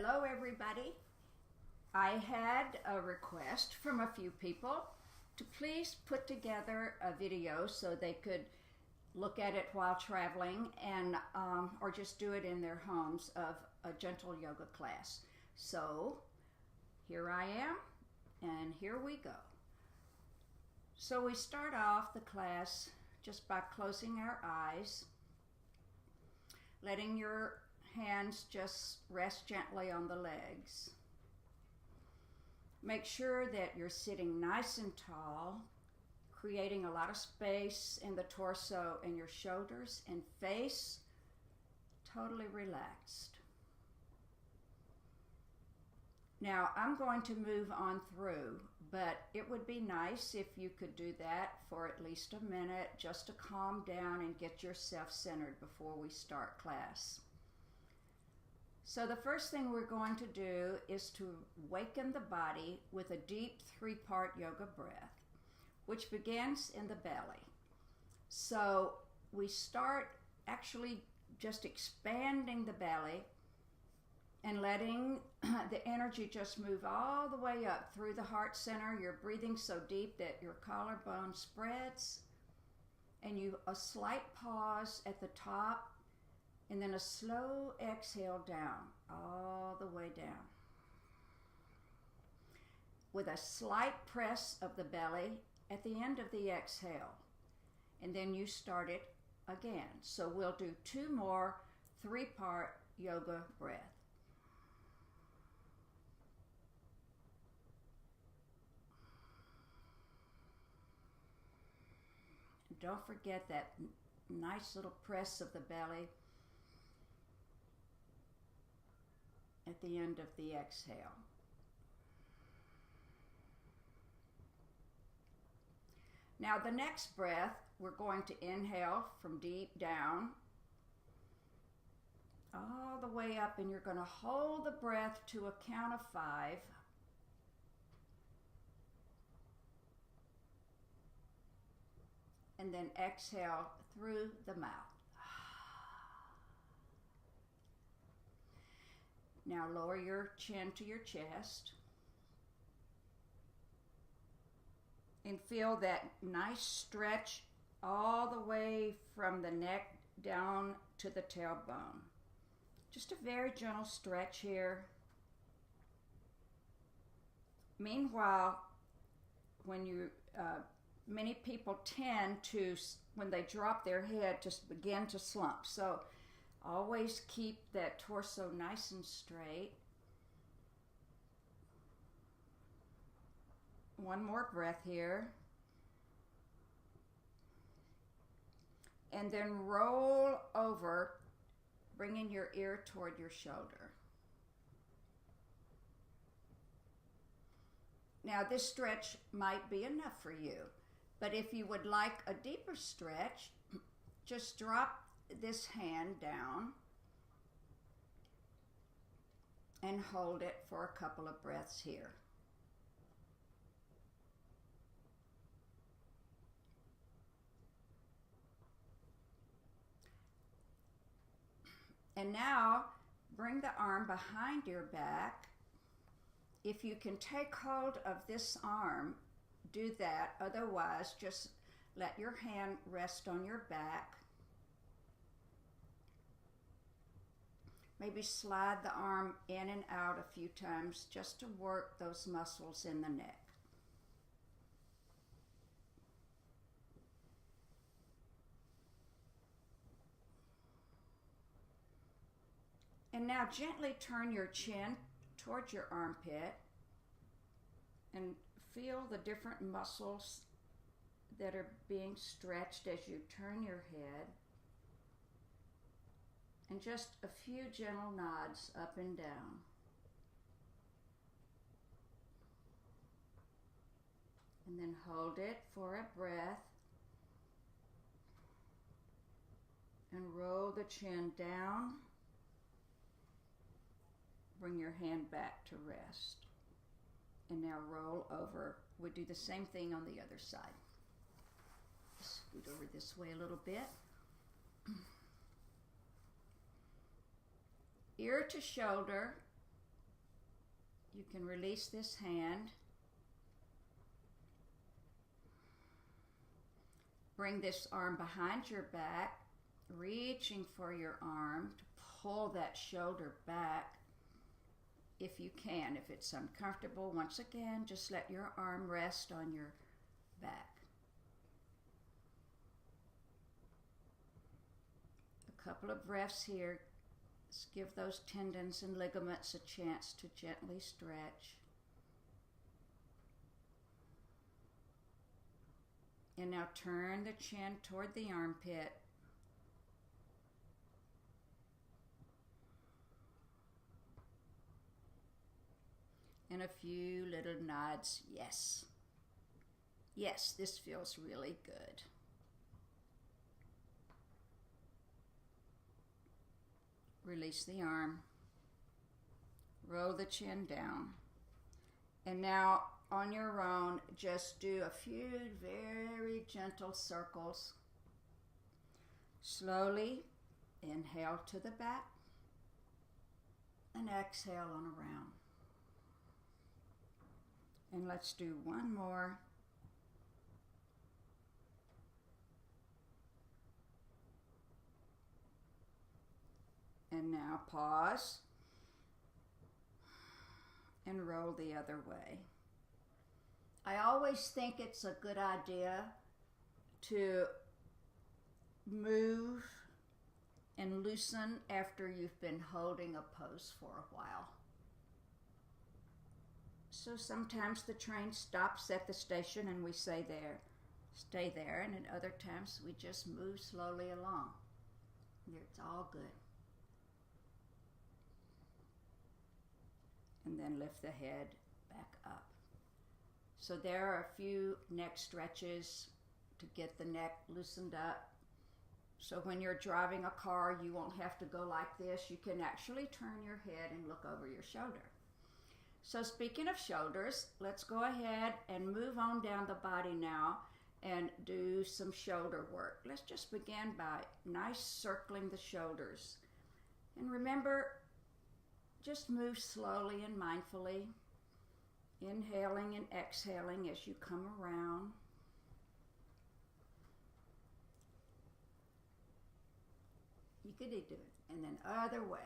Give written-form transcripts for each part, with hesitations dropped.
Hello everybody. I had a request from a few people to please put together a video so they could look at it while traveling and or just do it in their homes of a gentle yoga class. So here I am and here we go. So we start off the class just by closing our eyes, letting your hands just rest gently on the legs. Make sure that you're sitting nice and tall, creating a lot of space in the torso and your shoulders, and face totally relaxed. Now I'm going to move on through, but it would be nice if you could do that for at least a minute just to calm down and get yourself centered before we start class. So the first thing we're going to do is to waken the body with a deep three-part yoga breath, which begins in the belly. So we start actually just expanding the belly and letting the energy just move all the way up through the heart center. You're breathing so deep that your collarbone spreads, and a slight pause at the top, and then a slow exhale down, all the way down. With a slight press of the belly at the end of the exhale. And then you start it again. So we'll do two more three-part yoga breath. Don't forget that nice little press of the belly at the end of the exhale. Now the next breath, we're going to inhale from deep down all the way up, and you're going to hold the breath to a count of 5. And then exhale through the mouth. Now lower your chin to your chest and feel that nice stretch all the way from the neck down to the tailbone. Just a very gentle stretch here. Meanwhile, when many people tend to, when they drop their head, just begin to slump. So always keep that torso nice and straight. One more breath here. And then roll over, bringing your ear toward your shoulder. Now this stretch might be enough for you, but if you would like a deeper stretch, just drop this hand down and hold it for a couple of breaths here. And now bring the arm behind your back. If you can take hold of this arm, do that. Otherwise, just let your hand rest on your back. Maybe slide the arm in and out a few times just to work those muscles in the neck. And now gently turn your chin towards your armpit and feel the different muscles that are being stretched as you turn your head. And just a few gentle nods up and down. And then hold it for a breath. And roll the chin down. Bring your hand back to rest. And now roll over. We'll do the same thing on the other side. Scoot over this way a little bit. Ear to shoulder, You can release this hand. Bring this arm behind your back, reaching for your arm to pull that shoulder back if you can. If it's uncomfortable, once again, just let your arm rest on your back. A couple of breaths here. Let's give those tendons and ligaments a chance to gently stretch. And now turn the chin toward the armpit. And a few little nods, yes. Yes, this feels really good. Release the arm. Roll the chin down. And now, on your own, just do a few very gentle circles. Slowly inhale to the back and exhale on around. And let's do one more. And now pause and roll the other way. I always think it's a good idea to move and loosen after you've been holding a pose for a while. So sometimes the train stops at the station and we stay there, and at other times we just move slowly along. It's all good. And then lift the head back up. So there are a few neck stretches to get the neck loosened up. So when you're driving a car, you won't have to go like this. You can actually turn your head and look over your shoulder. So speaking of shoulders, let's go ahead and move on down the body now and do some shoulder work. Let's just begin by nice circling the shoulders. And remember, just move slowly and mindfully, inhaling and exhaling as you come around. You could do it, and then other way.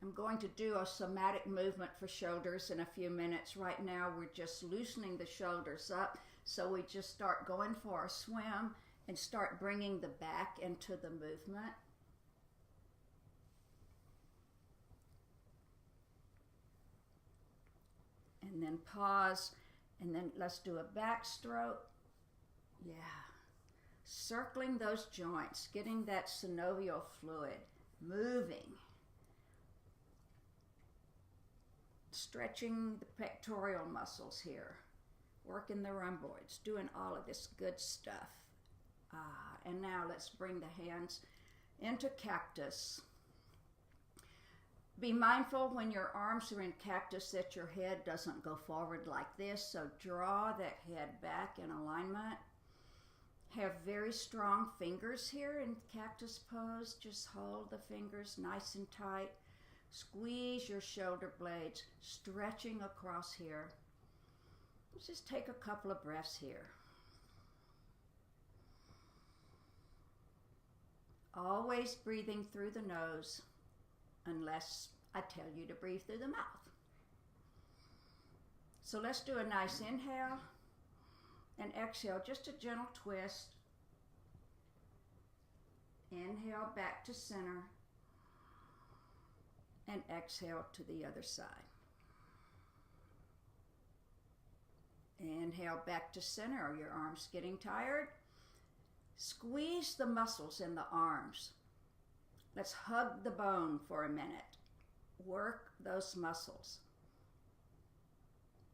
I'm going to do a somatic movement for shoulders in a few minutes. Right now, we're just loosening the shoulders up. So we just start going for a swim and start bringing the back into the movement. And then pause, and then let's do a backstroke. Yeah. Circling those joints, getting that synovial fluid moving. Stretching the pectoral muscles here. Working the rhomboids, doing all of this good stuff. And now let's bring the hands into cactus. Be mindful when your arms are in cactus that your head doesn't go forward like this, so draw that head back in alignment. Have very strong fingers here in cactus pose. Just hold the fingers nice and tight. Squeeze your shoulder blades, stretching across here. Let's just take a couple of breaths here. Always breathing through the nose, unless I tell you to breathe through the mouth. So let's do a nice inhale and exhale, just a gentle twist. Inhale back to center and exhale to the other side. Inhale back to center. Are your arms getting tired? Squeeze the muscles in the arms. Let's hug the bone for a minute. Work those muscles.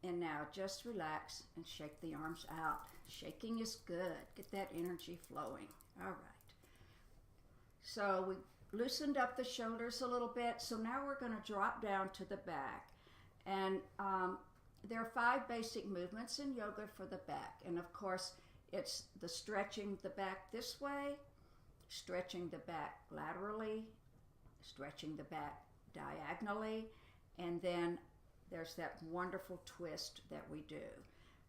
And now just relax and shake the arms out. Shaking is good. Get that energy flowing. All right. So we loosened up the shoulders a little bit. So now we're going to drop down to the back. And there are 5 basic movements in yoga for the back. And of course, It's the stretching the back this way, stretching the back laterally, stretching the back diagonally, and then there's that wonderful twist that we do.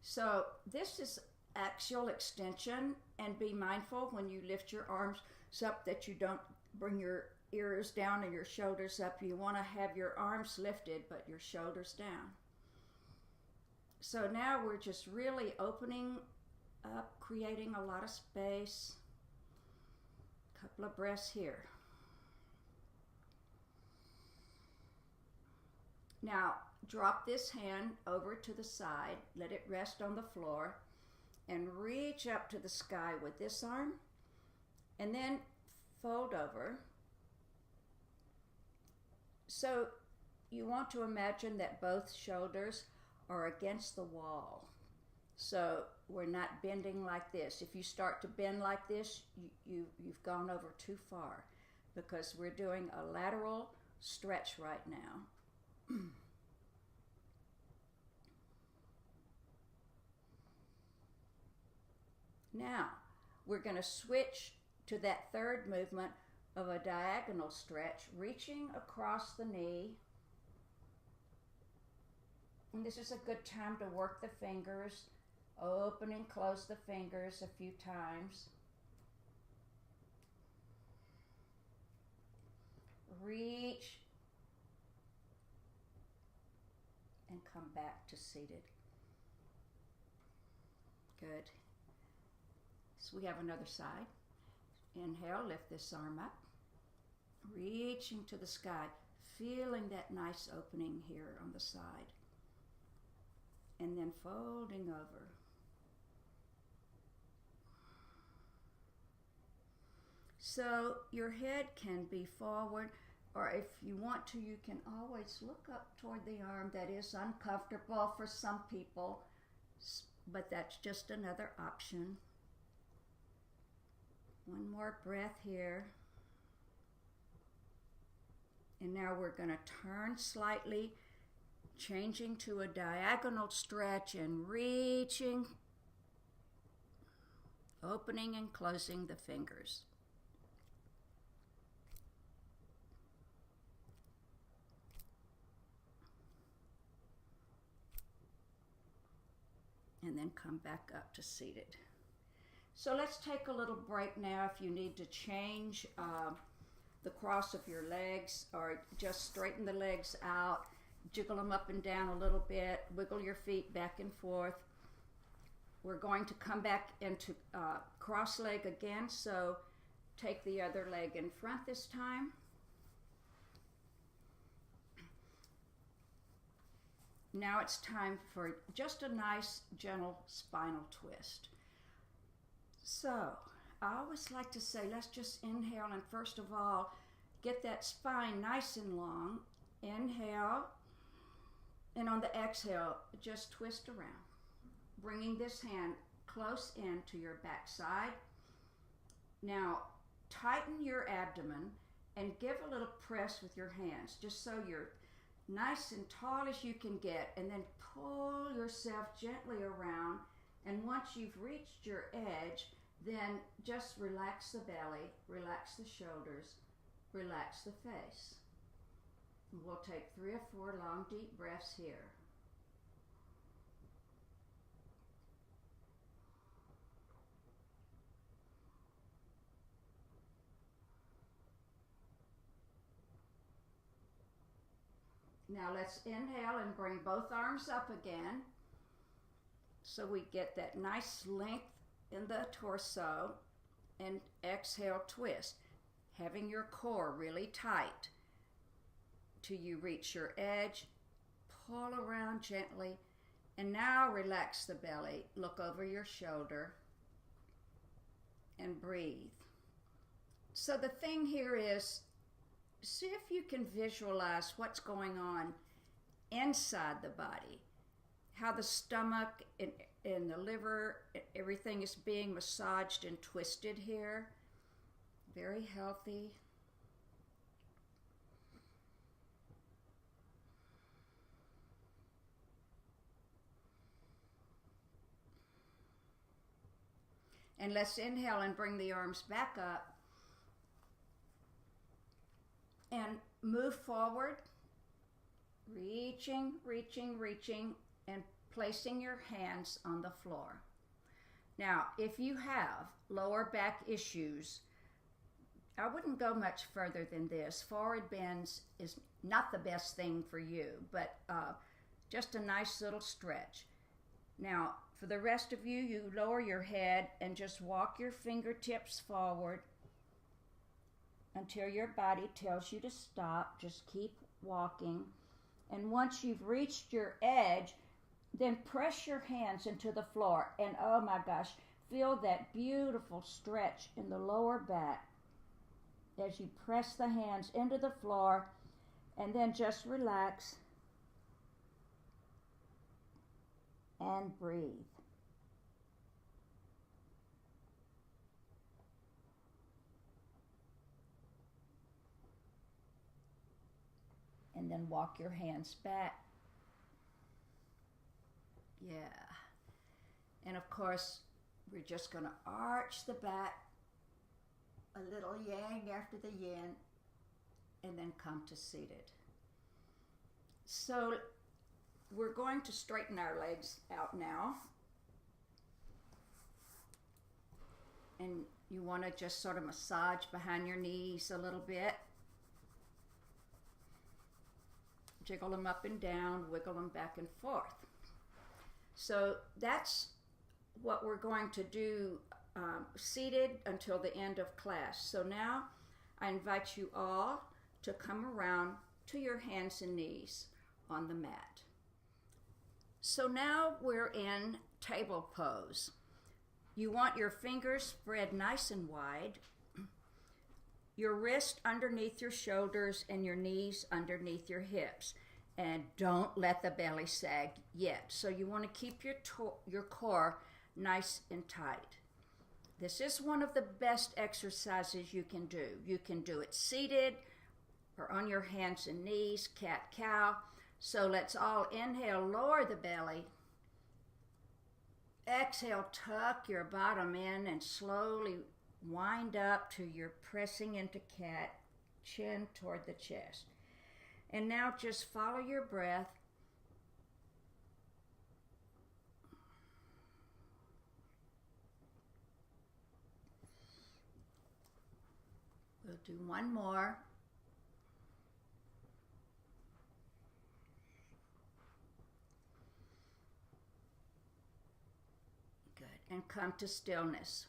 So this is axial extension, and be mindful when you lift your arms up that you don't bring your ears down and your shoulders up. You want to have your arms lifted but your shoulders down. So now we're just really opening up, creating a lot of space. A couple of breaths here. Now drop this hand over to the side, let it rest on the floor, and reach up to the sky with this arm, and then fold over. So you want to imagine that both shoulders are against the wall. So we're not bending like this. If you start to bend like this, you've gone over too far, because we're doing a lateral stretch right now. Now, we're going to switch to that third movement of a diagonal stretch, reaching across the knee. And this is a good time to work the fingers, open and close the fingers a few times. Reach and come back to seated. Good. So we have another side. Inhale, lift this arm up, reaching to the sky, feeling that nice opening here on the side, and then folding over. So your head can be forward, or if you want to, you can always look up toward the arm. That is uncomfortable for some people, but that's just another option. One more breath here. And now we're going to turn slightly, changing to a diagonal stretch and reaching, opening and closing the fingers. And then come back up to seated. So let's take a little break now. If you need to change the cross of your legs, or just straighten the legs out, jiggle them up and down a little bit, wiggle your feet back and forth. We're going to come back into cross leg again, so take the other leg in front this time. Now it's time for just a nice, gentle spinal twist. So, I always like to say, let's just inhale and first of all, get that spine nice and long. Inhale, and on the exhale, just twist around. Bringing this hand close in to your back side. Now, tighten your abdomen and give a little press with your hands, just so you're nice and tall as you can get, and then pull yourself gently around. And once you've reached your edge, then just relax the belly, relax the shoulders, relax the face. We'll take 3 or 4 long, deep breaths here. Now let's inhale and bring both arms up again, so we get that nice length in the torso, and exhale, twist, having your core really tight till you reach your edge. Pull around gently, and now relax the belly, look over your shoulder, and breathe. So the thing here is, see if you can visualize what's going on inside the body, how the stomach and the liver, everything is being massaged and twisted here. Very healthy. And let's inhale and bring the arms back up. And move forward, reaching, reaching, reaching, and placing your hands on the floor. Now, if you have lower back issues, I wouldn't go much further than this. Forward bends is not the best thing for you, but just a nice little stretch. Now, for the rest of you, you lower your head and just walk your fingertips forward until your body tells you to stop. Just keep walking. And once you've reached your edge, then press your hands into the floor. And oh my gosh, feel that beautiful stretch in the lower back as you press the hands into the floor, and then just relax and breathe. And then walk your hands back. Yeah. And of course, we're just going to arch the back, a little yang after the yin, and then come to seated. So we're going to straighten our legs out now. And you want to just sort of massage behind your knees a little bit. Jiggle them up and down, wiggle them back and forth. So that's what we're going to do seated until the end of class. So now I invite you all to come around to your hands and knees on the mat. So now we're in table pose. You want your fingers spread nice and wide, your wrist underneath your shoulders and your knees underneath your hips. And don't let the belly sag yet. So you want to keep your core nice and tight. This is one of the best exercises you can do. You can do it seated or on your hands and knees, cat-cow. So let's all inhale, lower the belly. Exhale, tuck your bottom in and slowly wind up till you're pressing into cat, chin toward the chest. And now just follow your breath. We'll do one more. Good. And come to stillness,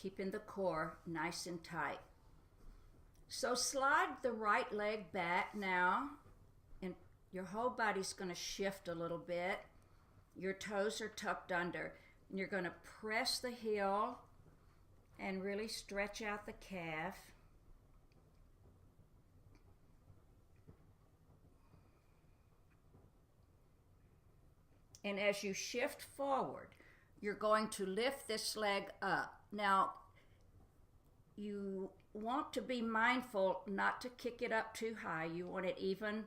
keeping the core nice and tight. So slide the right leg back now, and your whole body's going to shift a little bit. Your toes are tucked under, and you're going to press the heel and really stretch out the calf. And as you shift forward, you're going to lift this leg up. Now, you want to be mindful not to kick it up too high. You want it even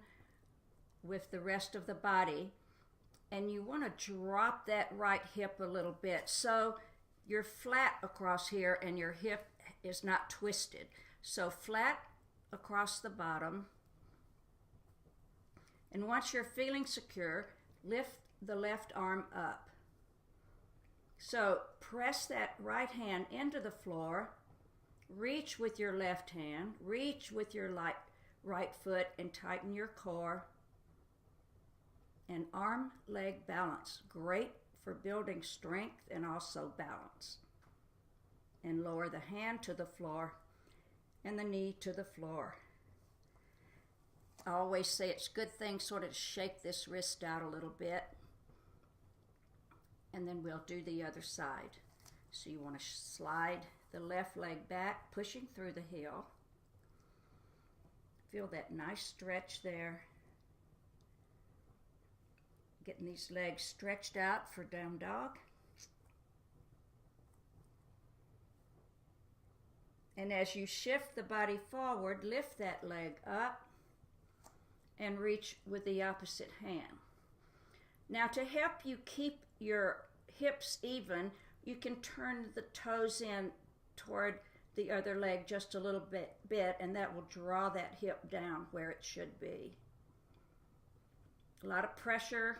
with the rest of the body. And you want to drop that right hip a little bit so you're flat across here and your hip is not twisted. So flat across the bottom. And once you're feeling secure, lift the left arm up. So press that right hand into the floor. Reach with your left hand, reach with your right foot and tighten your core. And arm, leg balance, great for building strength and also balance. And lower the hand to the floor and the knee to the floor. I always say it's a good thing sort of shake this wrist out a little bit. And then we'll do the other side. So you want to slide the left leg back, pushing through the heel. Feel that nice stretch there. Getting these legs stretched out for down dog. And as you shift the body forward, lift that leg up and reach with the opposite hand. Now to help you keep your hips even, you can turn the toes in toward the other leg just a little bit, and that will draw that hip down where it should be. A lot of pressure.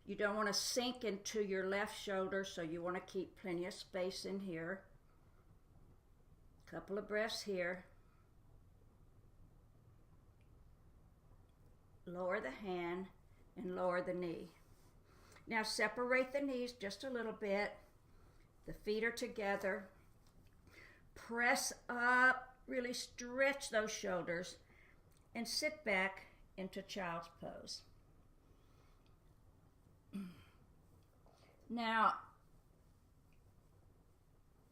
You don't want to sink into your left shoulder, so you want to keep plenty of space in here. Couple of breaths here. Lower the hand and lower the knee. Now separate the knees just a little bit. The feet are together. Press up, really stretch those shoulders, and sit back into child's pose. Now,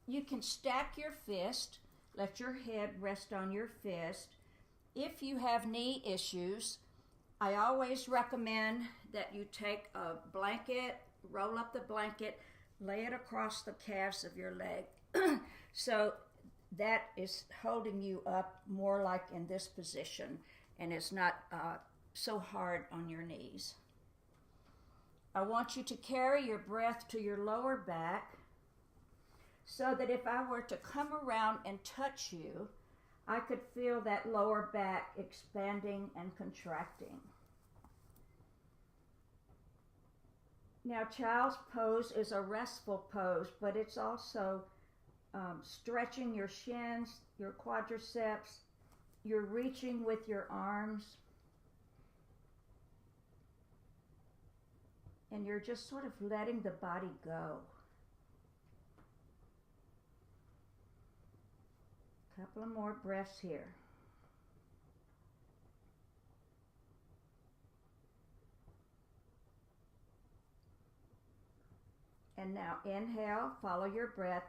you can stack your fist, let your head rest on your fist. If you have knee issues, I always recommend that you take a blanket, roll up the blanket, lay it across the calves of your leg. So that is holding you up more like in this position, and it's not so hard on your knees. I want you to carry your breath to your lower back so that if I were to come around and touch you, I could feel that lower back expanding and contracting. Now, child's pose is a restful pose, but it's also stretching your shins, your quadriceps. You're reaching with your arms. And you're just sort of letting the body go. A couple of more breaths here. And now inhale, follow your breath,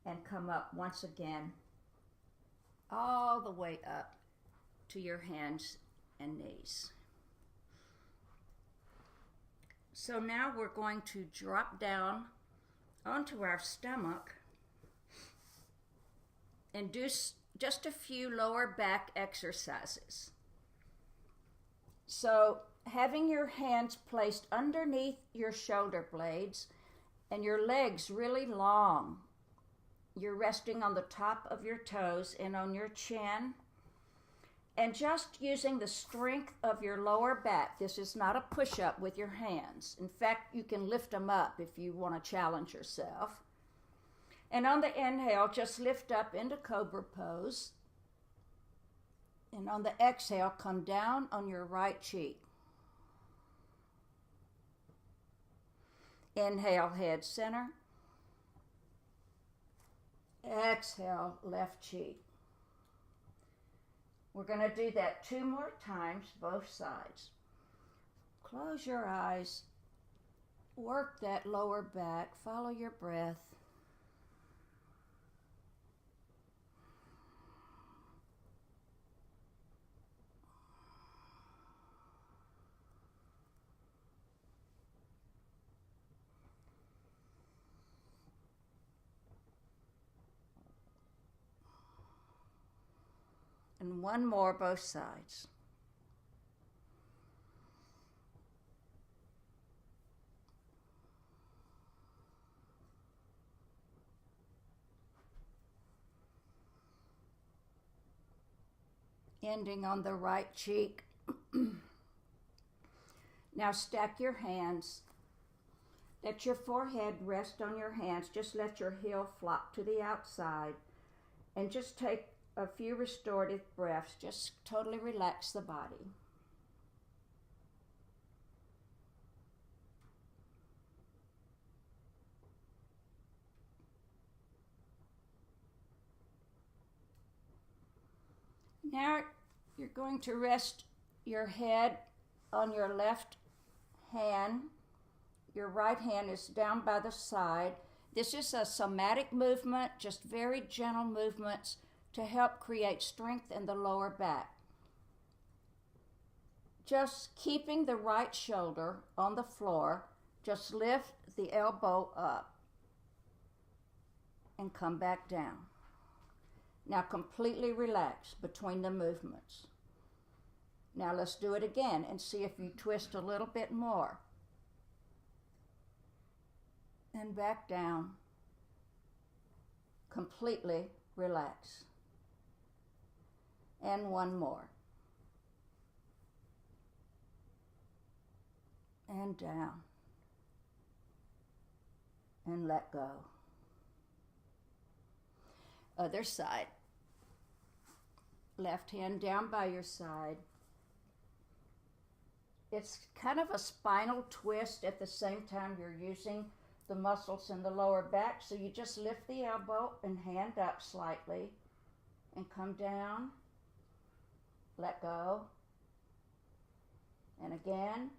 and come up once again, all the way up to your hands and knees. So now we're going to drop down onto our stomach and do just a few lower back exercises. So having your hands placed underneath your shoulder blades and your legs really long. You're resting on the top of your toes and on your chin. And just using the strength of your lower back. This is not a push-up with your hands. In fact, you can lift them up if you want to challenge yourself. And on the inhale, just lift up into cobra pose. And on the exhale, come down on your right cheek. Inhale, head center. Exhale, left cheek. We're going to do that 2 more times, both sides. Close your eyes. Work that lower back. Follow your breath. And 1 more, both sides. Ending on the right cheek. Now stack your hands. Let your forehead rest on your hands. Just let your heel flop to the outside. And just take a few restorative breaths. Just totally relax the body. Now you're going to rest your head on your left hand. Your right hand is down by the side. This is a somatic movement, just very gentle movements to help create strength in the lower back. Just keeping the right shoulder on the floor, just lift the elbow up and come back down. Now completely relax between the movements. Now let's do it again and see if you twist a little bit more. And back down. completely relax. And one more. And down. And let go. Other side. Left hand down by your side. It's kind of a spinal twist at the same time you're using the muscles in the lower back. So you just lift the elbow and hand up slightly and come down. Let go. And again.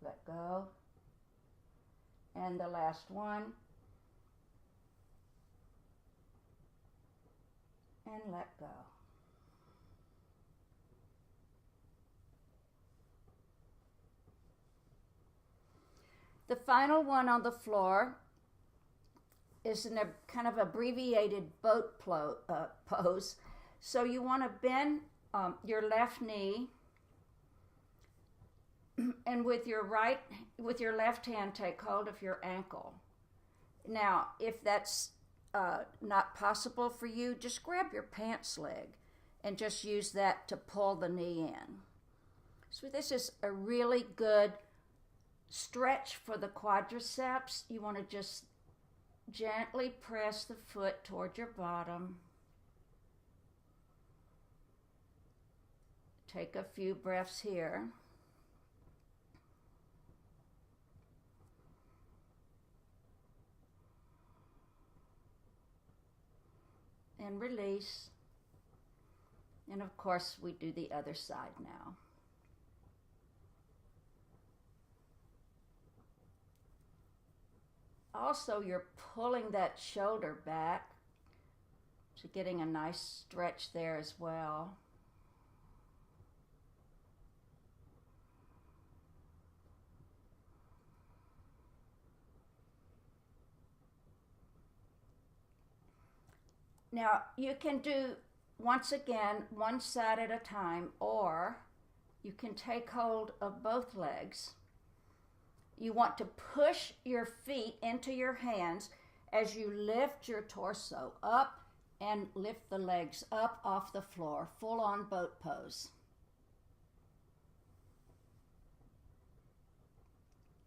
Let go. And the last one. And let go. The final one on the floor is in a kind of abbreviated boat pose. So you want to bend your left knee, and with your left hand, take hold of your ankle. Now, if that's not possible for you, just grab your pants leg and just use that to pull the knee in. So this is a really good stretch for the quadriceps. You want to just gently press the foot toward your bottom. Take a few breaths here. And release. And of course, we do the other side now. Also, you're pulling that shoulder back, so getting a nice stretch there as well. Now, you can do, once again, one side at a time, or you can take hold of both legs. You want to push your feet into your hands as you lift your torso up and lift the legs up off the floor, full-on boat pose.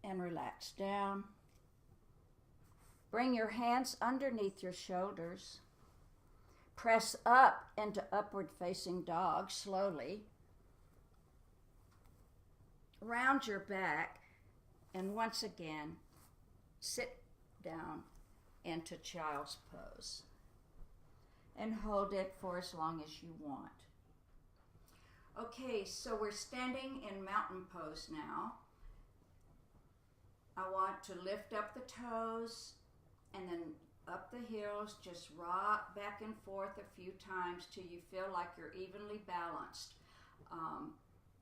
And relax down. Bring your hands underneath your shoulders. Press up into upward facing dog slowly. Round your back, and once again, sit down into child's pose. And hold it for as long as you want. Okay, so we're standing in mountain pose now. I want to lift up the toes and then up the heels, just rock back and forth a few times till you feel like you're evenly balanced.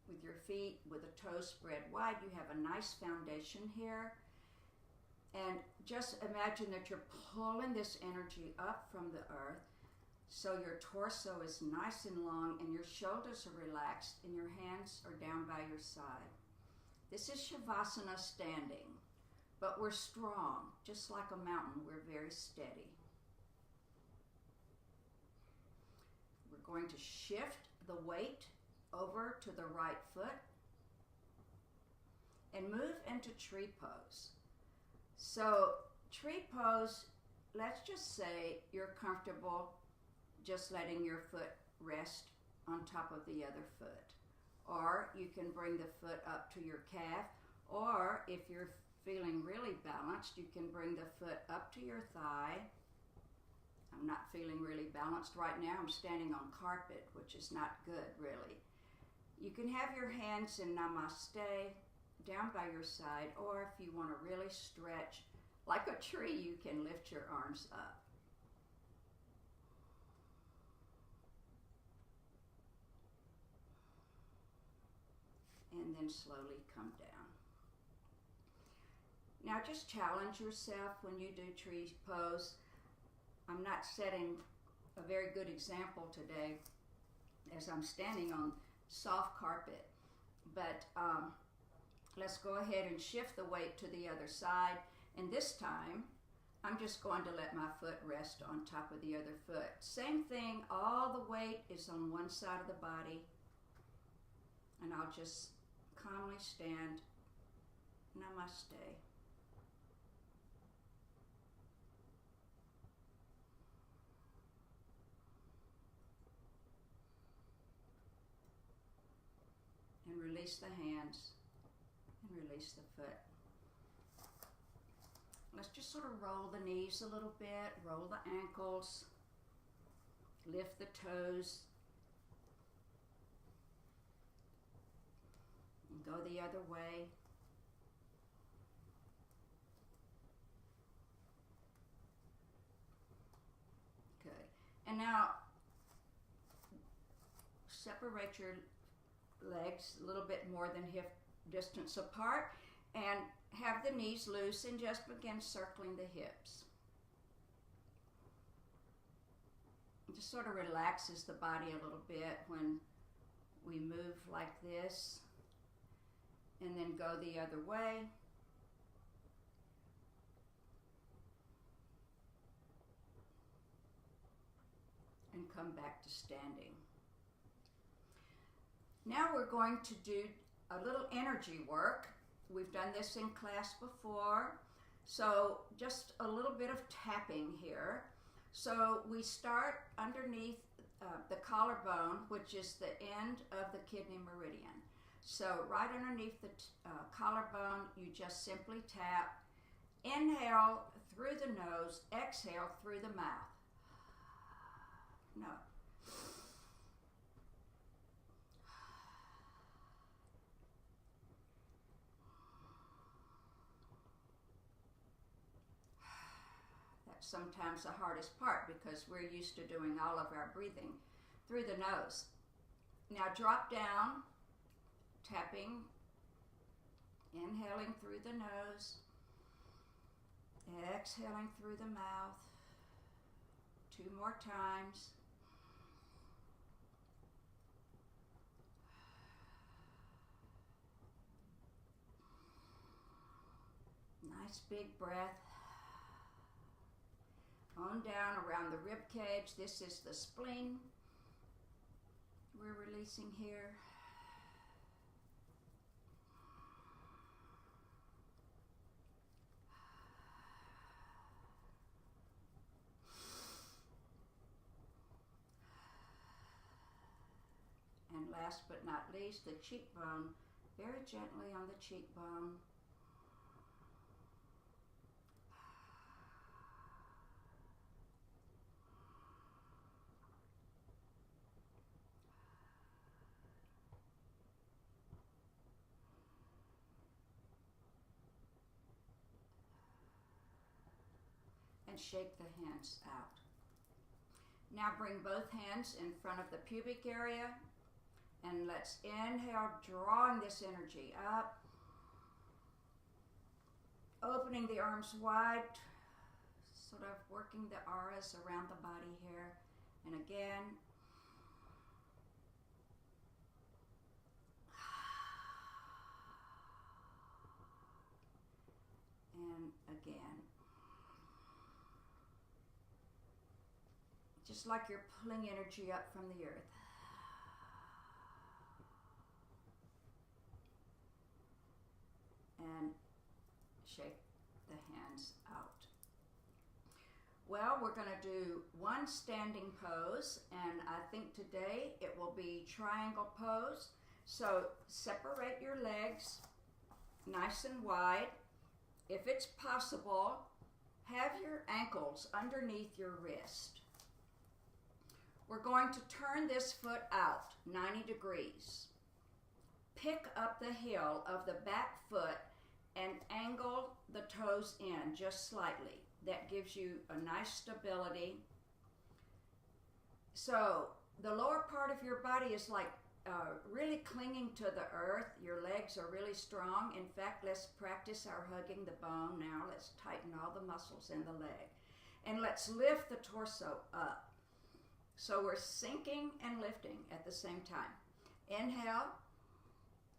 With your feet, with the toes spread wide, you have a nice foundation here. And just imagine that you're pulling this energy up from the earth, so your torso is nice and long and your shoulders are relaxed and your hands are down by your side. This is Shavasana standing. But we're strong, just like a mountain, we're very steady. We're going to shift the weight over to the right foot and move into tree pose. So tree pose, let's just say you're comfortable just letting your foot rest on top of the other foot. Or you can bring the foot up to your calf, or if you're feeling really balanced, you can bring the foot up to your thigh. I'm not feeling really balanced right now. I'm standing on carpet, which is not good, really. You can have your hands in Namaste down by your side, or if you want to really stretch like a tree, you can lift your arms up. And then slowly come down. Now just challenge yourself when you do tree pose. I'm not setting a very good example today as I'm standing on soft carpet, but Let's go ahead and shift the weight to the other side. And this time, I'm just going to let my foot rest on top of the other foot. Same thing, all the weight is on one side of the body. And I'll just calmly stand. Namaste. And release the hands and release the foot. Let's just sort of roll the knees a little bit, roll the ankles, lift the toes, and go the other way. Good. And now separate your legs a little bit more than hip distance apart and have the knees loose and just begin circling the hips. It just sort of relaxes the body a little bit when we move like this and then go the other way. And come back to standing. Now we're going to do a little energy work. We've done this in class before, so just a little bit of tapping here. So we start underneath the collarbone, which is the end of the kidney meridian. So right underneath the collarbone, you just simply tap. Inhale through the nose, exhale through the mouth. No. That's sometimes the hardest part because we're used to doing all of our breathing through the nose. Now drop down, tapping, inhaling through the nose, exhaling through the mouth. 2 more times. Nice big breath. On down around the rib cage. This is the spleen we're releasing here. And last but not least, the cheekbone, very gently on the cheekbone. And shake the hands out. Now bring both hands in front of the pubic area. And let's inhale, drawing this energy up. Opening the arms wide, sort of working the auras around the body here. And again. And again. Just like you're pulling energy up from the earth. And shake the hands out. Well, we're going to do one standing pose, and I think today it will be triangle pose. So separate your legs nice and wide. If it's possible, have your ankles underneath your wrist. We're going to turn this foot out 90 degrees. Pick up the heel of the back foot and angle the toes in just slightly. That gives you a nice stability. So the lower part of your body is like really clinging to the earth. Your legs are really strong. In fact, let's practice our hugging the bone now. Let's tighten all the muscles in the leg. And let's lift the torso up. So we're sinking and lifting at the same time. Inhale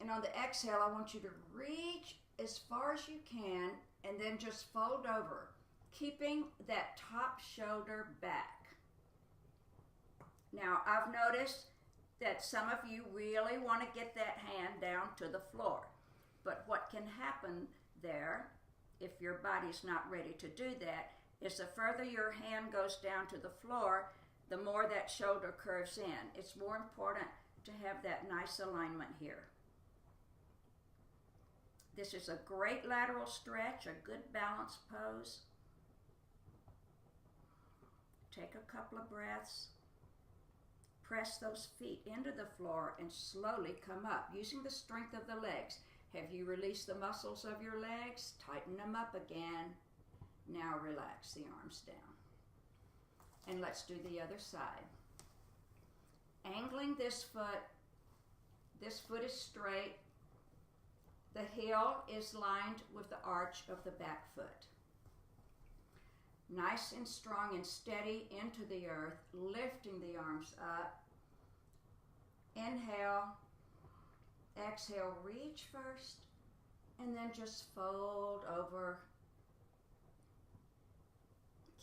And on the exhale, I want you to reach as far as you can and then just fold over, keeping that top shoulder back. Now, I've noticed that some of you really want to get that hand down to the floor. But what can happen there, if your body's not ready to do that, is the further your hand goes down to the floor, the more that shoulder curves in. It's more important to have that nice alignment here. This is a great lateral stretch, a good balance pose. Take a couple of breaths. Press those feet into the floor and slowly come up using the strength of the legs. Have you released the muscles of your legs? Tighten them up again. Now relax the arms down. And let's do the other side. Angling this foot is straight. The heel is lined with the arch of the back foot. Nice and strong and steady into the earth, lifting the arms up. Inhale, exhale, reach first, and then just fold over,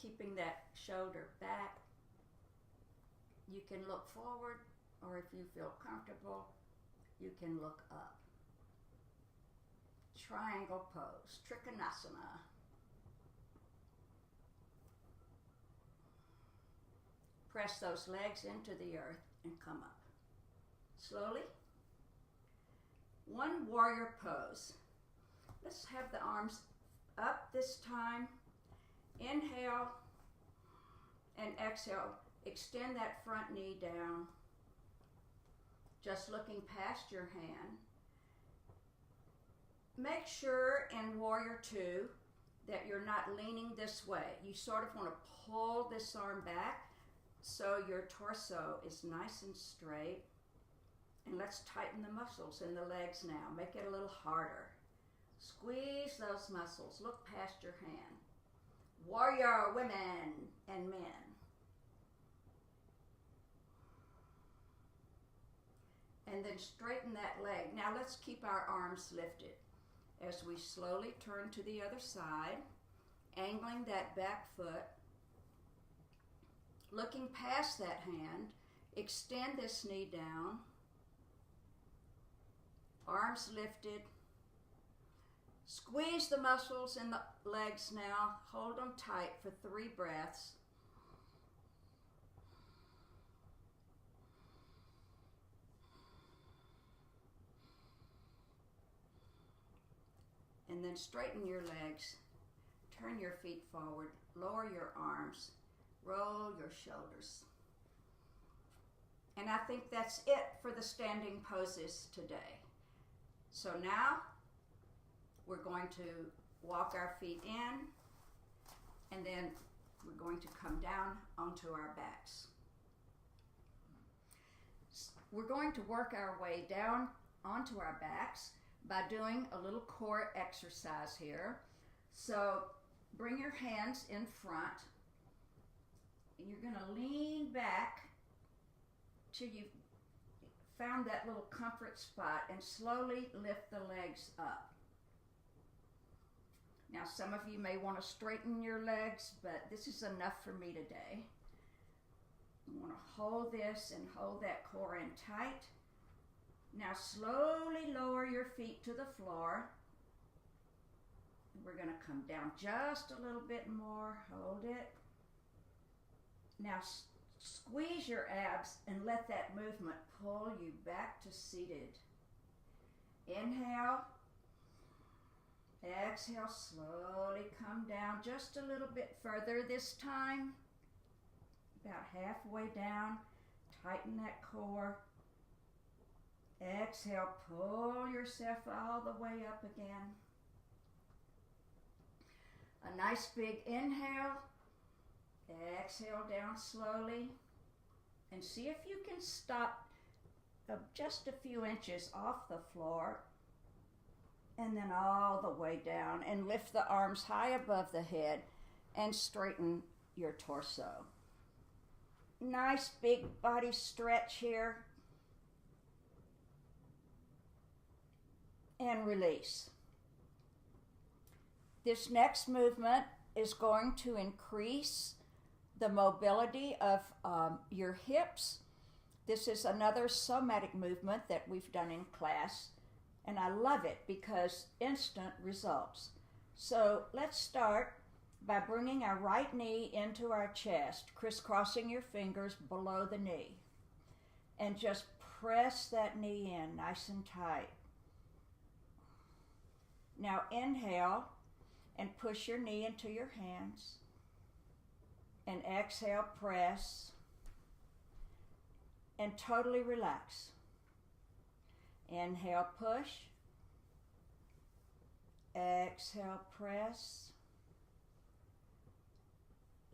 keeping that shoulder back. You can look forward, or if you feel comfortable, you can look up. Triangle pose, Trikonasana. Press those legs into the earth and come up. Slowly. One warrior pose. Let's have the arms up this time. Inhale and exhale. Extend that front knee down. Just looking past your hand. Make sure in Warrior Two that you're not leaning this way. You sort of want to pull this arm back so your torso is nice and straight. And let's tighten the muscles in the legs now. Make it a little harder. Squeeze those muscles. Look past your hand. Warrior women and men. And then straighten that leg. Now let's keep our arms lifted as we slowly turn to the other side, angling that back foot. Looking past that hand, extend this knee down. Arms lifted. Squeeze the muscles in the legs now. Hold them tight for 3 breaths. And then straighten your legs. Turn your feet forward. Lower your arms. Roll your shoulders. And I think that's it for the standing poses today. So now we're going to walk our feet in, and then we're going to come down onto our backs. We're going to work our way down onto our backs by doing a little core exercise here. So bring your hands in front, and you're going to lean back till you've found that little comfort spot and slowly lift the legs up. Now some of you may want to straighten your legs, but this is enough for me today. You want to hold this and hold that core in tight. Now slowly lower your feet to the floor. We're going to come down just a little bit more. Hold it. Now squeeze your abs and let that movement pull you back to seated. Inhale. Exhale, slowly come down just a little bit further this time. About halfway down. Tighten that core. Exhale, pull yourself all the way up again. A nice big inhale. Exhale down slowly. And see if you can stop just a few inches off the floor. And then all the way down. And lift the arms high above the head and straighten your torso. Nice big body stretch here. and release. This next movement is going to increase the mobility of your hips. This is another somatic movement that we've done in class, and I love it because instant results. So let's start by bringing our right knee into our chest, crisscrossing your fingers below the knee, and just press that knee in nice and tight. Now inhale and push your knee into your hands, and exhale, press, and totally relax. Inhale, push, exhale, press,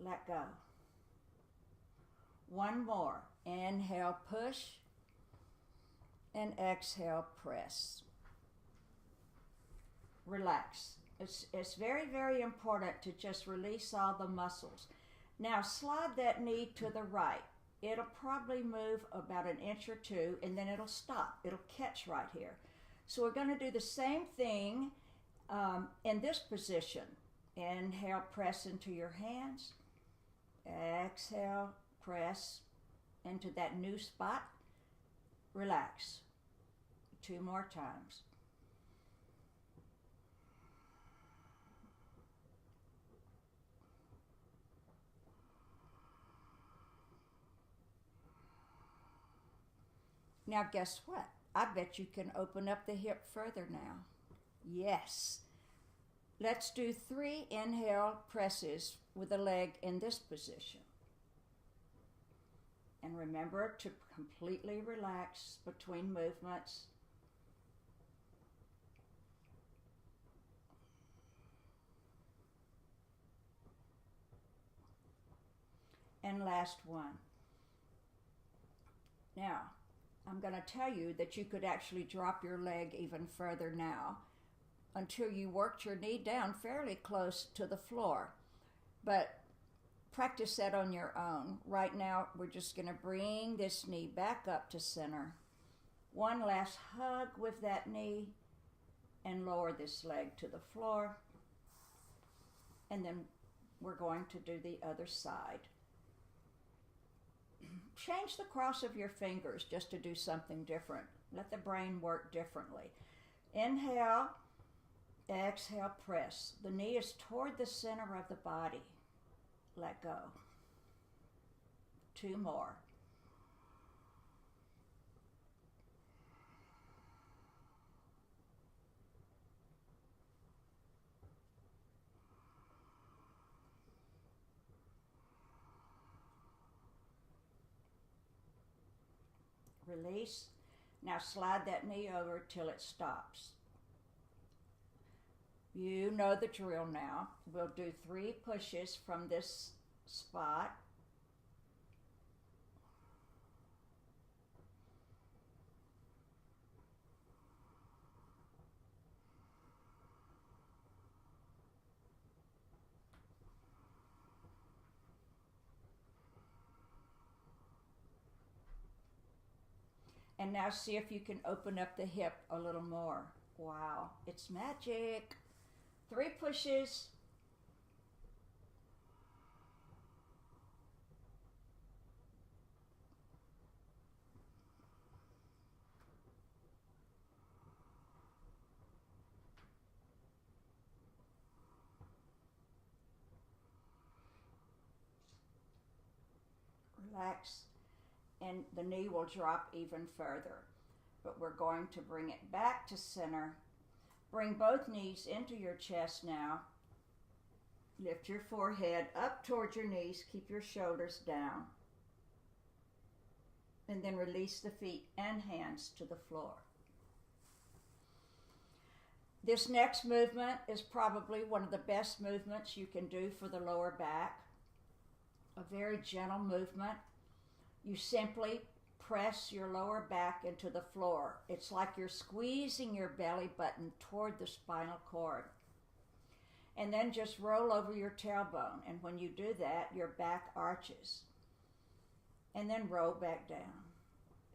let go. One more. Inhale, push, and exhale, press. Relax. It's very, very important to just release all the muscles. Now slide that knee to the right. It'll probably move about an inch or two, and then it'll stop. It'll catch right here. So we're going to do the same thing in this position. Inhale, press into your hands. Exhale, press into that new spot. Relax. 2 more times. Now guess what? I bet you can open up the hip further now. Yes. Let's do 3 inhale presses with the leg in this position. And remember to completely relax between movements. And last one. Now, I'm going to tell you that you could actually drop your leg even further now until you worked your knee down fairly close to the floor. But practice that on your own. Right now, we're just going to bring this knee back up to center. One last hug with that knee and lower this leg to the floor. And then we're going to do the other side. Change the cross of your fingers just to do something different. Let the brain work differently. Inhale, exhale, press. The knee is toward the center of the body. Let go. 2 more. Release. Now slide that knee over till it stops. You know the drill now. We'll do 3 pushes from this spot. And now see if you can open up the hip a little more. Wow, it's magic. 3 pushes. Relax. And the knee will drop even further. But we're going to bring it back to center. Bring both knees into your chest now. Lift your forehead up towards your knees. Keep your shoulders down. And then release the feet and hands to the floor. This next movement is probably one of the best movements you can do for the lower back. A very gentle movement. You simply press your lower back into the floor. It's like you're squeezing your belly button toward the spinal cord. And then just roll over your tailbone. And when you do that, your back arches. And then roll back down.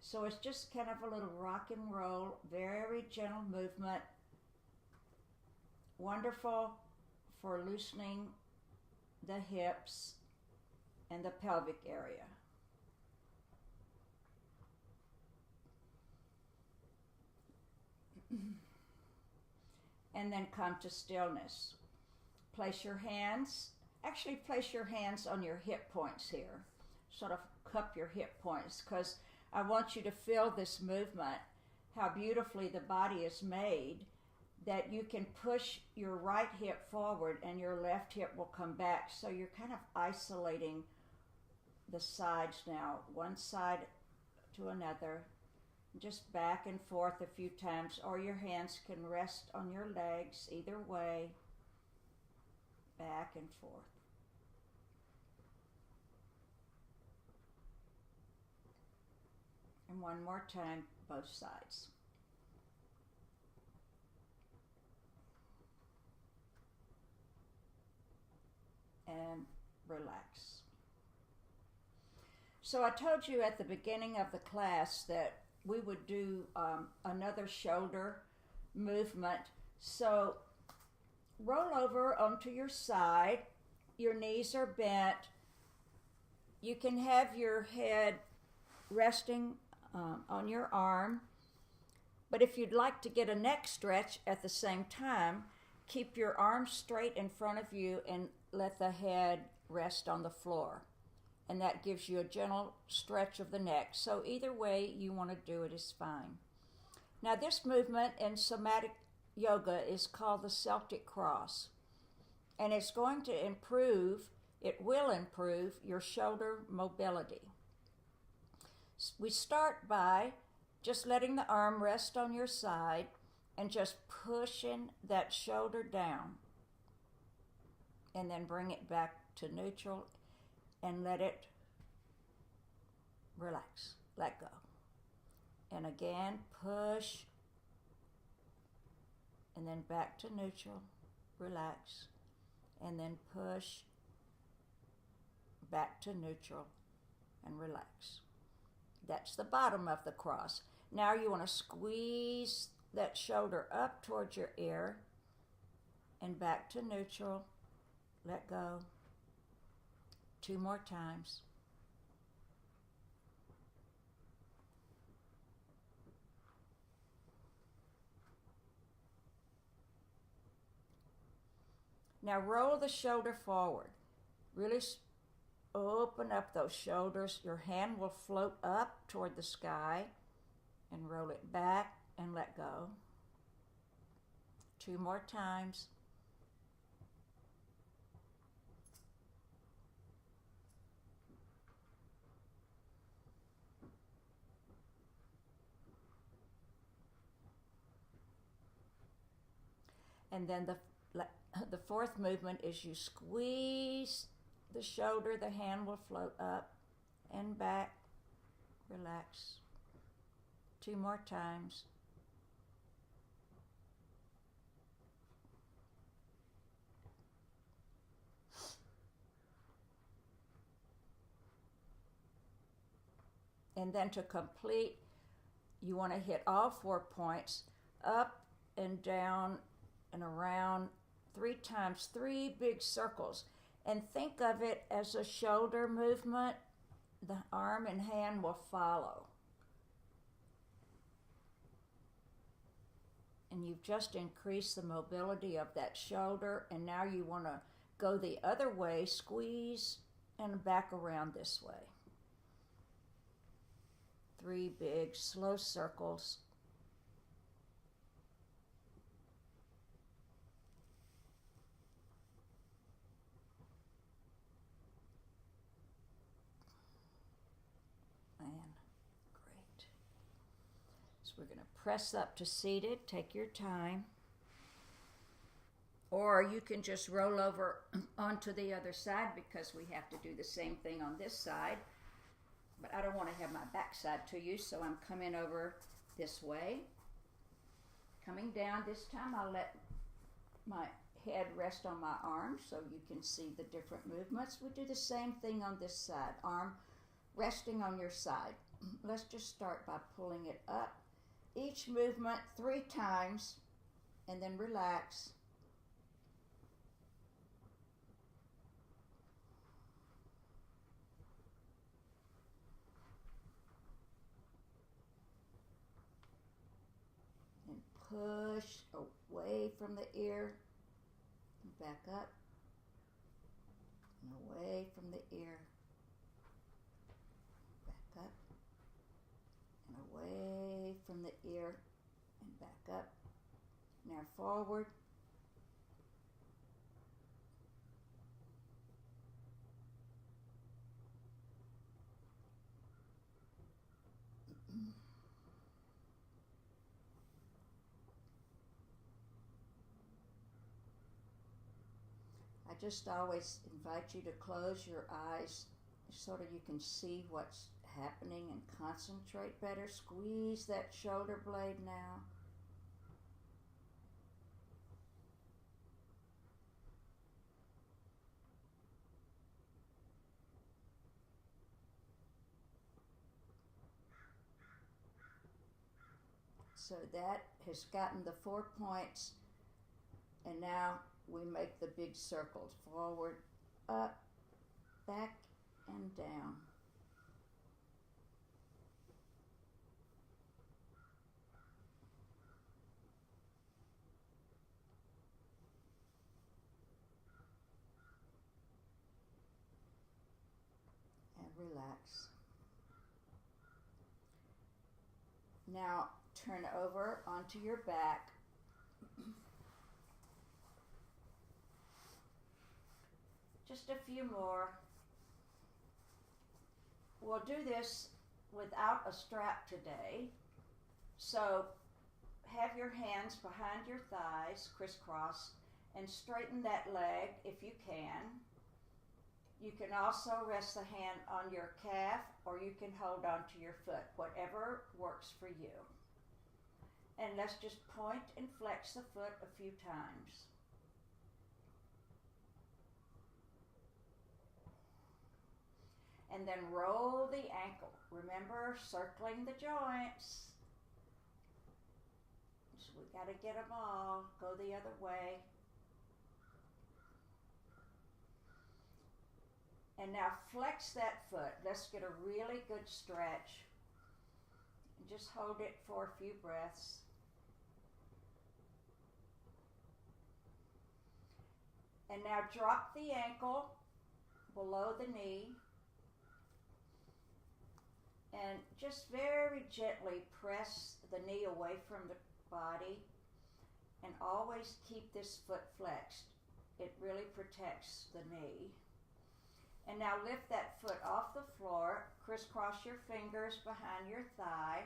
So it's just kind of a little rock and roll, very gentle movement. wonderful for loosening the hips and the pelvic area. And then come to stillness. Place your hands on your hip points here. Sort of cup your hip points, because I want you to feel this movement, how beautifully the body is made, that you can push your right hip forward and your left hip will come back. So you're kind of isolating the sides now, one side to another, just back and forth a few times, or your hands can rest on your legs, either way, back and forth. And one more time, both sides. And relax. So I told you at the beginning of the class that we would do another shoulder movement. So roll over onto your side. Your knees are bent. You can have your head resting on your arm. But if you'd like to get a neck stretch at the same time, keep your arms straight in front of you and let the head rest on the floor. And that gives you a gentle stretch of the neck. So either way you want to do it is fine. Now this movement in somatic yoga is called the Celtic Cross. And it's going to improve, it will improve your shoulder mobility. We start by just letting the arm rest on your side and just pushing that shoulder down. And then bring it back to neutral and let it relax, let go. And again, push, and then back to neutral, relax, and then push, back to neutral, and relax. That's the bottom of the cross. Now you want to squeeze that shoulder up towards your ear, and back to neutral, let go. 2 more times. Now roll the shoulder forward. Really open up those shoulders. Your hand will float up toward the sky and roll it back and let go. 2 more times. And then the fourth movement is you squeeze the shoulder, the hand will float up and back, relax. 2 more times. And then to complete, you want to hit all 4 points, up and down and around 3 times, 3 big circles. And think of it as a shoulder movement. The arm and hand will follow. And you've just increased the mobility of that shoulder, and now you want to go the other way, squeeze, and back around this way. 3 big slow circles. Great. So we're going to press up to seated. Take your time. Or you can just roll over onto the other side because we have to do the same thing on this side. But I don't want to have my backside to you, so I'm coming over this way. Coming down this time, I'll let my head rest on my arm so you can see the different movements. We do the same thing on this side. Arm resting on your side. Let's just start by pulling it up. Each movement 3 times, and then relax, push away from the ear, and back up, and away from the ear, back up, and away from the ear, and back up. Now forward. I just always invite you to close your eyes so that you can see what's happening and concentrate better. Squeeze that shoulder blade now. So that has gotten the 4 points, and now we make the big circles. Forward, up, back, and down. And relax. Now turn over onto your back. Just a few more. We'll do this without a strap today. So have your hands behind your thighs, crisscross, and straighten that leg if you can. You can also rest the hand on your calf, or you can hold on to your foot, whatever works for you. And let's just point and flex the foot a few times. And then roll the ankle. Remember, circling the joints. So we got to get them all. Go the other way. And now flex that foot. Let's get a really good stretch. And just hold it for a few breaths. And now drop the ankle below the knee. And just very gently press the knee away from the body. And always keep this foot flexed. It really protects the knee. And now lift that foot off the floor, crisscross your fingers behind your thigh.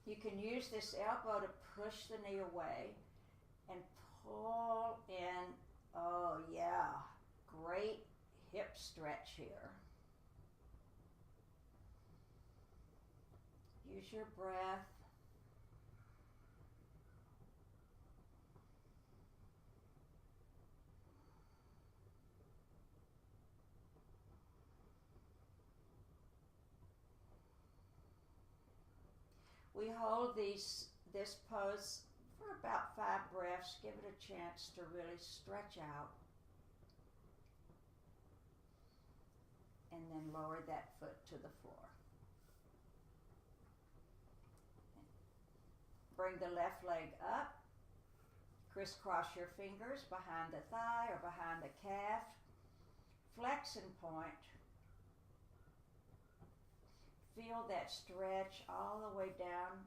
You can use this elbow to push the knee away and pull in. Oh yeah, great hip stretch here. Use your breath. We hold this pose for about 5 breaths. Give it a chance to really stretch out. And then lower that foot to the floor. Bring the left leg up. Crisscross your fingers behind the thigh or behind the calf. Flex and point. Feel that stretch all the way down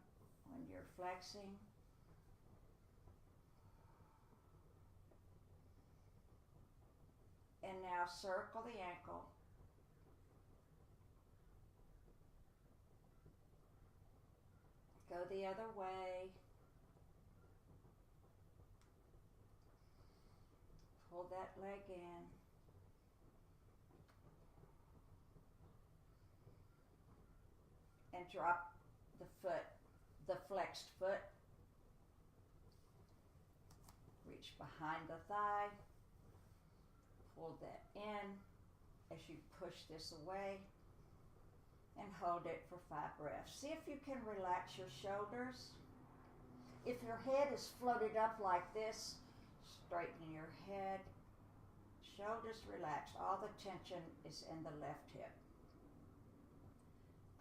when you're flexing. And now circle the ankle. Go the other way. Pull that leg in. And drop the foot, the flexed foot. Reach behind the thigh. Pull that in as you push this away. And hold it for 5 breaths. See if you can relax your shoulders. If your head is floated up like this, straighten your head. Shoulders relaxed. All the tension is in the left hip.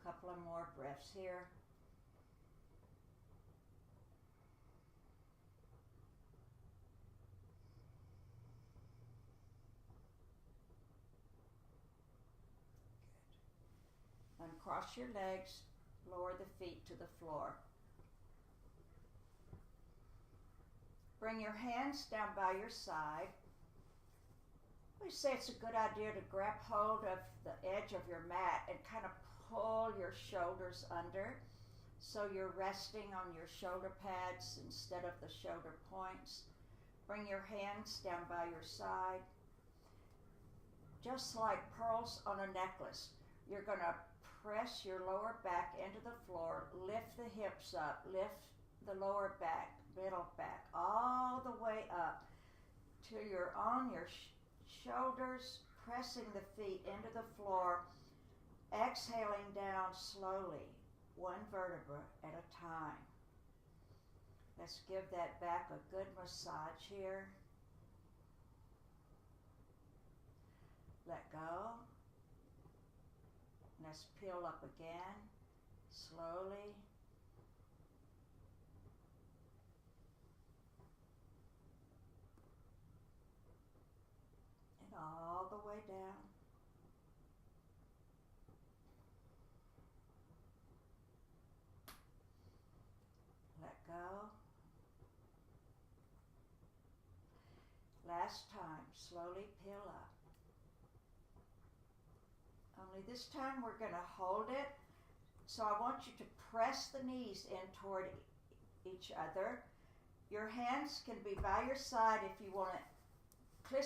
Couple of more breaths here. Uncross your legs, lower the feet to the floor. Bring your hands down by your side. We say it's a good idea to grab hold of the edge of your mat and kind of pull your shoulders under so you're resting on your shoulder pads instead of the shoulder points. Bring your hands down by your side. Just like pearls on a necklace, you're going to press your lower back into the floor, lift the hips up, lift the lower back, middle back, all the way up till you're on your shoulders, pressing the feet into the floor, exhaling down slowly, one vertebra at a time. Let's give that back a good massage here. Let go. Let's peel up again, slowly. And all the way down. Let go. Last time, slowly peel up. Only this time we're going to hold it. So I want you to press the knees in toward each other. Your hands can be by your side if you want to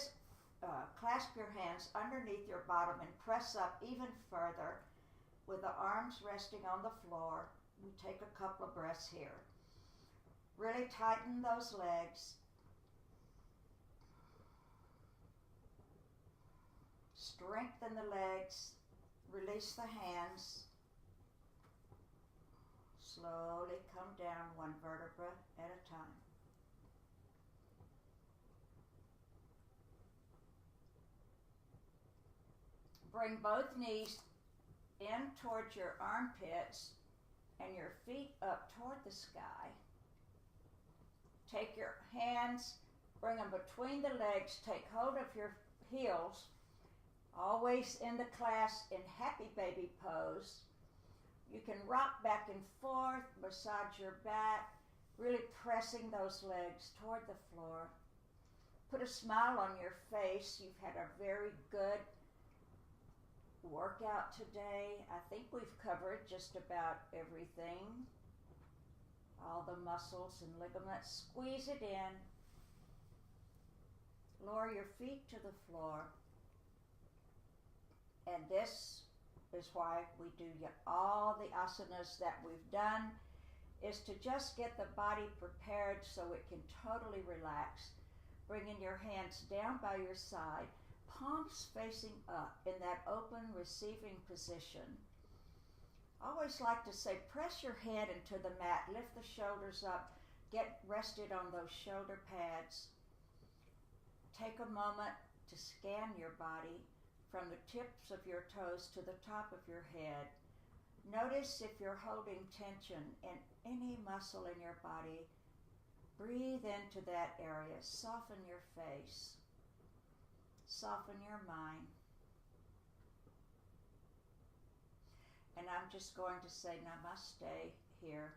clasp your hands underneath your bottom and press up even further with the arms resting on the floor. We take a couple of breaths here. Really tighten those legs. Strengthen the legs. Release the hands. Slowly come down one vertebra at a time. Bring both knees in towards your armpits and your feet up toward the sky. Take your hands, bring them between the legs, take hold of your heels, always in the class in happy baby pose. You can rock back and forth, massage your back, really pressing those legs toward the floor. Put a smile on your face. You've had a very good workout today. I think we've covered just about everything. All the muscles and ligaments. Squeeze it in. Lower your feet to the floor. And this is why we do all the asanas that we've done, is to just get the body prepared so it can totally relax. Bringing your hands down by your side, palms facing up in that open receiving position. I always like to say, press your head into the mat, lift the shoulders up, get rested on those shoulder pads. Take a moment to scan your body from the tips of your toes to the top of your head. Notice if you're holding tension in any muscle in your body. Breathe into that area. Soften your face. Soften your mind. And I'm just going to say namaste here.